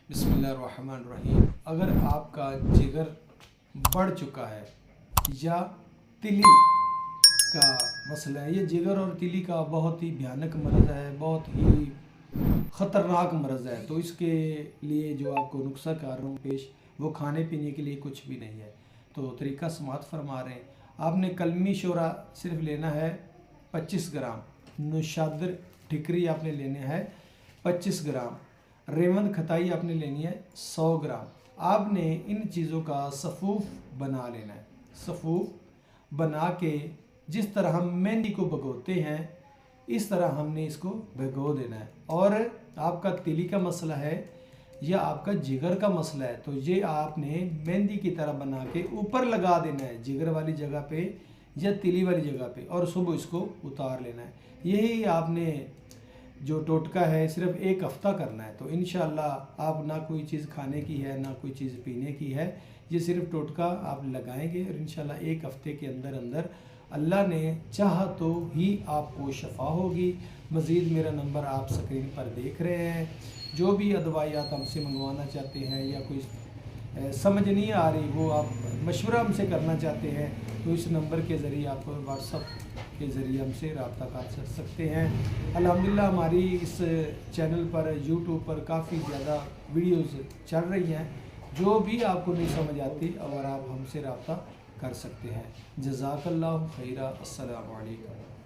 बिस्मिल्लाहिर्रहमानिर्रहीम। अगर आपका जिगर बढ़ चुका है या तिली का मसला है, ये जिगर और तिली का बहुत ही भयानक मर्ज़ है, बहुत ही ख़तरनाक मर्ज़ है, तो इसके लिए जो आपको नुस्खा कर रहा हूँ पेश, वो खाने पीने के लिए कुछ भी नहीं है। तो तरीका समात फरमा रहे हैं। आपने कलमी शोरा सिर्फ लेना है 25 ग्राम, नुशादर ठिकरी आपने लेने हैं 25 ग्राम, रेवंद खताई आपने लेनी है 100 ग्राम। आपने इन चीज़ों का सफ़ूफ बना लेना है। सफ़ूफ बना के जिस तरह हम मेहंदी को भगोते हैं इस तरह हमने इसको भिगो देना है। और आपका तिली का मसला है या आपका जिगर का मसला है तो ये आपने मेहंदी की तरह बना के ऊपर लगा देना है, जिगर वाली जगह पे या तिली वाली जगह पे, और सुबह इसको उतार लेना है। यही आपने जो टोटका है सिर्फ एक हफ़्ता करना है। तो इंशाअल्लाह आप ना कोई चीज़ खाने की है ना कोई चीज़ पीने की है, ये सिर्फ टोटका आप लगाएंगे और इंशाअल्लाह एक हफ़्ते के अंदर अंदर अल्लाह ने चाहा तो ही आपको शफा होगी। मज़ीद मेरा नंबर आप स्क्रीन पर देख रहे हैं। जो भी अदवाइयात हमसे मंगवाना चाहते हैं या कोई समझ नहीं आ रही वो आप मशवरा हमसे करना चाहते हैं तो इस नंबर के ज़रिए आप व्हाट्सअप के ज़रिए हमसे रब्ता कर सकते हैं। अल्हम्दुलिल्लाह हमारी इस चैनल पर यूट्यूब पर काफ़ी ज़्यादा वीडियोज़ चल रही हैं। जो भी आपको नहीं समझ आती और आप हमसे रब्ता कर सकते हैं। जज़ाकल्लाहु खैरा। अस्सलामु अलैकुम।